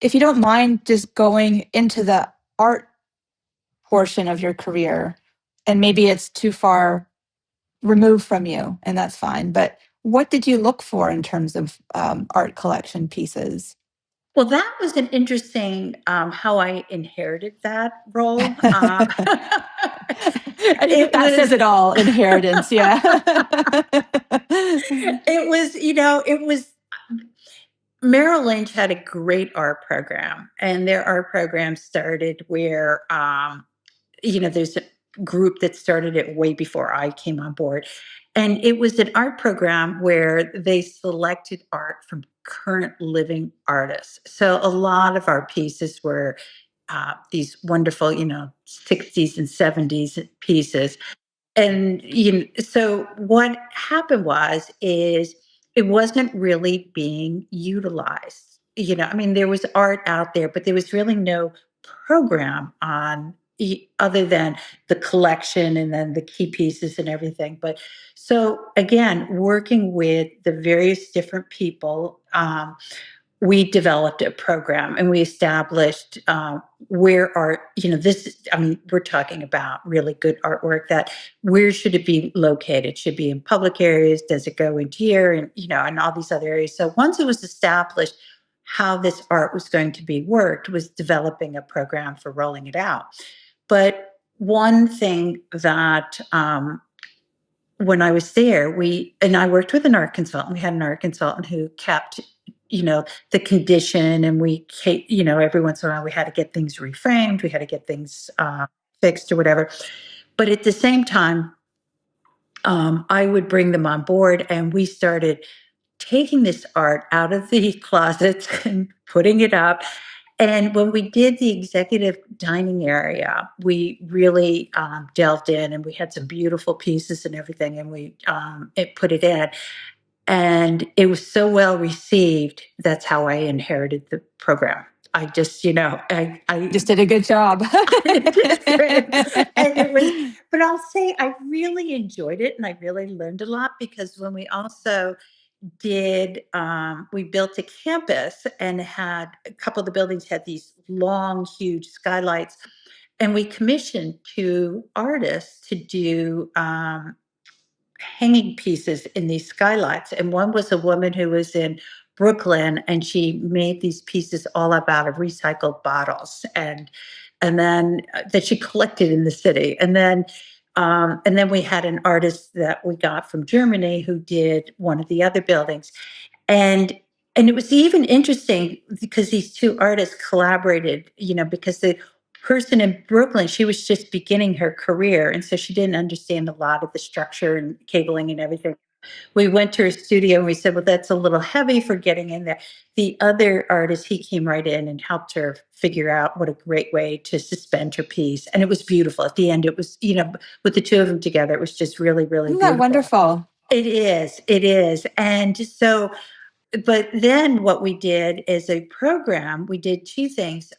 if you don't mind just going into the art portion of your career, and maybe it's too far removed from you, and that's fine. But what did you look for in terms of art collection pieces? Well, that was an interesting how I inherited that role. It That says was it all, inheritance. Yeah. it was Merrill Lynch had a great art program, and their art program started where there's a group that started it way before I came on board. And it was an art program where they selected art from current living artists. So a lot of our pieces were these wonderful, 60s and 70s pieces. And so what happened is it wasn't really being utilized. I mean, there was art out there, but there was really no program on other than the collection and then the key pieces and everything. But so again, working with the various different people, we developed a program and we established where art, I mean, we're talking about really good artwork that where should it be located? Should it be in public areas? Does it go into here? And, and all these other areas. So once it was established how this art was going to be worked, was developing a program for rolling it out. But one thing that, when I was there, I worked with an art consultant. We had an art consultant who kept, the condition, and every once in a while we had to get things reframed, we had to get things fixed or whatever. But at the same time, I would bring them on board, and we started taking this art out of the closets and putting it up. And when we did the executive dining area, we really delved in, and we had some beautiful pieces and everything, and we put it in. And it was so well received. That's how I inherited the program. I just, I Just did a good job. just did. And it was, but I'll say I really enjoyed it, and I really learned a lot, because when we also we built a campus and had a couple of the buildings had these long, huge skylights, and we commissioned two artists to do hanging pieces in these skylights. And one was a woman who was in Brooklyn, and she made these pieces all up out of recycled bottles, and then that she collected in the city. And then we had an artist that we got from Germany who did one of the other buildings. And it was even interesting because these two artists collaborated, because the person in Brooklyn, she was just beginning her career. And so she didn't understand a lot of the structure and cabling and everything. We went to her studio and we said, well, that's a little heavy for getting in there. The other artist, he came right in and helped her figure out what a great way to suspend her piece. And it was beautiful. At the end, it was, with the two of them together, it was just really, really Isn't that beautiful. wonderful? It is. It is. And so, but then what we did is a program, we did two things.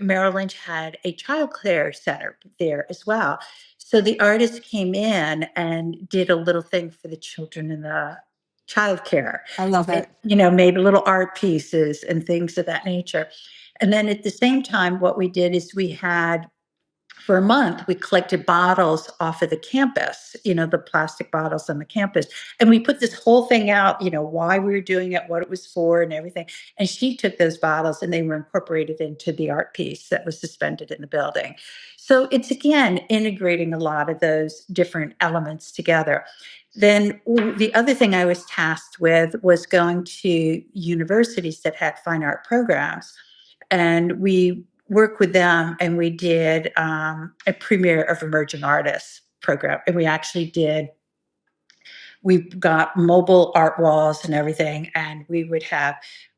Merrill Lynch had a child care center there as well. So the artists came in and did a little thing for the children in the child care. I love And, it. made little art pieces and things of that nature. And then at the same time, what we did is we had, for a month, we collected bottles off of the campus, the plastic bottles on the campus. And we put this whole thing out, why we were doing it, what it was for, and everything. And she took those bottles and they were incorporated into the art piece that was suspended in the building. So it's, again, integrating a lot of those different elements together. Then the other thing I was tasked with was going to universities that had fine art programs. And we work with them, and we did a premiere of emerging artists program, and we've got mobile art walls and everything, and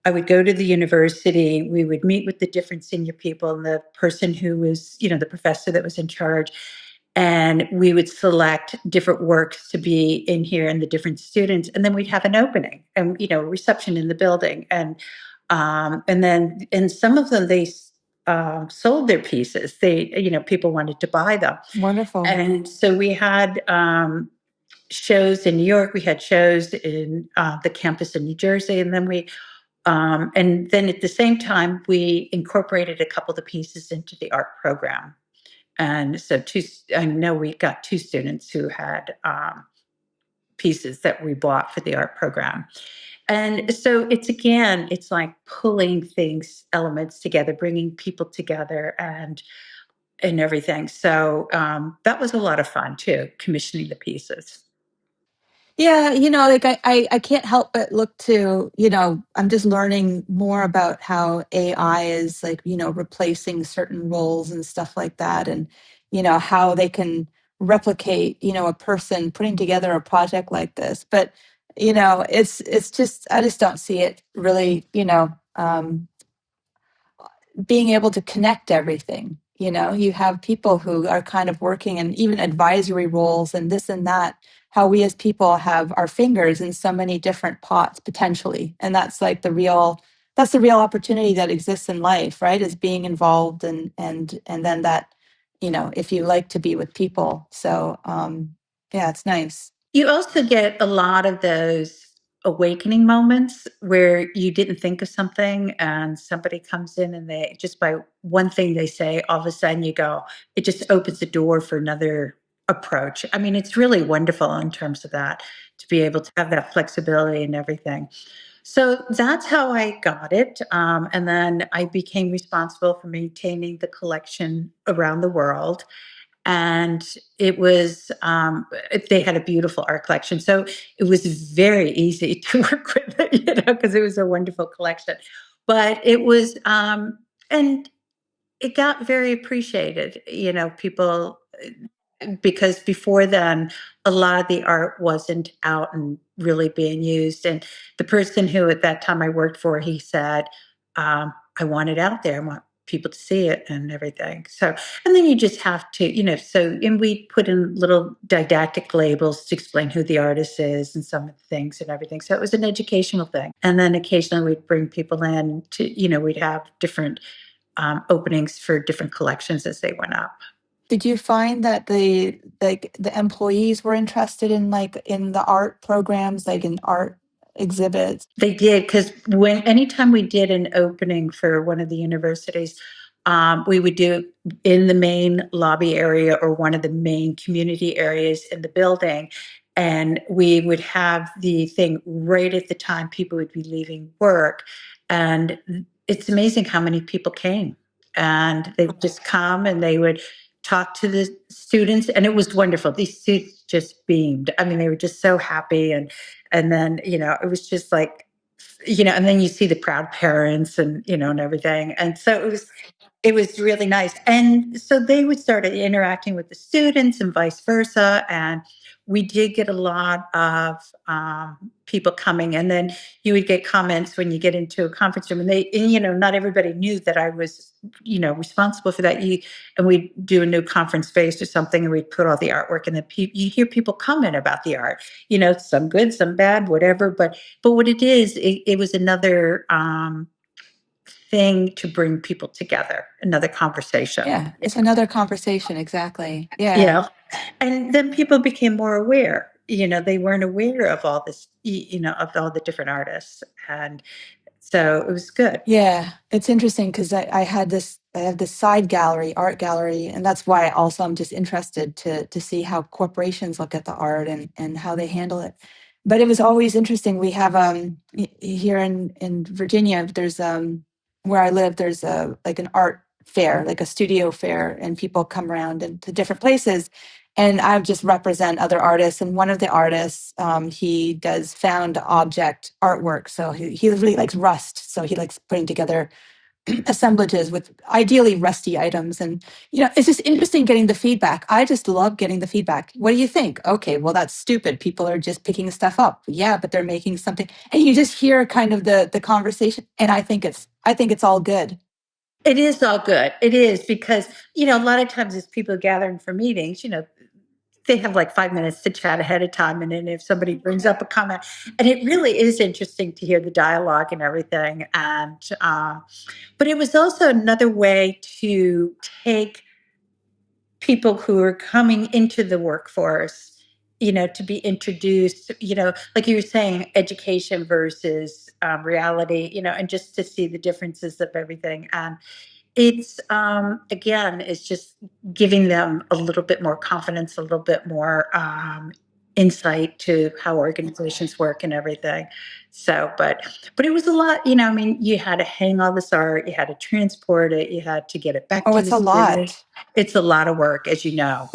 I would go to the university, we would meet with the different senior people and the person who was, the professor that was in charge, and we would select different works to be in here and the different students, and then we'd have an opening and, reception in the building. And some of them, they sold their pieces. People wanted to buy them. Wonderful. And so we had shows in New York. We had shows in the campus in New Jersey. And then we And then at the same time, we incorporated a couple of the pieces into the art program. And so I know we got two students who had pieces that we bought for the art program. And so it's like pulling things, elements together, bringing people together and everything. So that was a lot of fun too, commissioning the pieces. Yeah, like I can't help but look to, I'm just learning more about how AI is like, replacing certain roles and stuff like that. And, how they can replicate, a person putting together a project like this. But, it's just, I just don't see it really, being able to connect everything. You have people who are kind of working in even advisory roles and this and that, how we as people have our fingers in so many different pots potentially. And that's the real opportunity that exists in life, right? Is being involved and then that, if you like to be with people. So yeah, it's nice. You also get a lot of those awakening moments where you didn't think of something and somebody comes in and they just by one thing they say, all of a sudden you go, it just opens the door for another approach. I mean, it's really wonderful in terms of that to be able to have that flexibility and everything. So that's how I got it. And then I became responsible for maintaining the collection around the world, and it was they had a beautiful art collection, so it was very easy to work with it, because it was a wonderful collection. But it was and it got very appreciated, people, because before then a lot of the art wasn't out and really being used. And the person who at that time I worked for, he said, I want it out there, I want people to see it and everything. So, and then you just have to, so, and we put in little didactic labels to explain who the artist is and some of the things and everything. So it was an educational thing. And then occasionally we'd bring people in to, we'd have different openings for different collections as they went up. Did you find that the employees were interested in like in the art programs, like in art exhibits? They did, because when anytime we did an opening for one of the universities, we would do it in the main lobby area or one of the main community areas in the building. And we would have the thing right at the time people would be leaving work. And it's amazing how many people came. And they would just come and they would talk to the students. And it was wonderful. These students just beamed. I mean, they were just so happy. And then, it was just like, and then you see the proud parents and, and everything. And so it was really nice. And so they would start interacting with the students and vice versa. And we did get a lot of people coming. And then you would get comments when you get into a conference room, and not everybody knew that I was, responsible for that. And we'd do a new conference space or something, and we'd put all the artwork, and then you hear people comment about the art, some good, some bad, whatever. But what it is, it was another thing to bring people together, another conversation. Yeah, it's another conversation. Exactly. You Yeah. know, and then people became more aware. They weren't aware of all this, of all the different artists, and so it was good. Yeah, it's interesting because I have this side gallery, art gallery, and that's why also I'm just interested to see how corporations look at the art and how they handle it. But it was always interesting. We have here in Virginia, there's where I live, there's a like an art fair, like a studio fair, and people come around and to different places. And I just represent other artists. And one of the artists, he does found object artwork. So he really likes rust. So he likes putting together assemblages with ideally rusty items. And, it's just interesting getting the feedback. I just love getting the feedback. What do you think? Okay, well, that's stupid. People are just picking stuff up. Yeah, but they're making something. And you just hear kind of the conversation. And I think it's all good. It is all good. It is because, a lot of times as people gathering for meetings, they have like 5 minutes to chat ahead of time. And then if somebody brings up a comment, and it really is interesting to hear the dialogue and everything. And, but it was also another way to take people who are coming into the workforce to be introduced, like you were saying, education versus reality, and just to see the differences of everything. And it's, again, it's just giving them a little bit more confidence, a little bit more insight to how organizations work and everything. So, but it was a lot, I mean, you had to hang all this art, you had to transport it, you had to get it back Oh, to it's the a students. lot. It's a lot of work, as you know.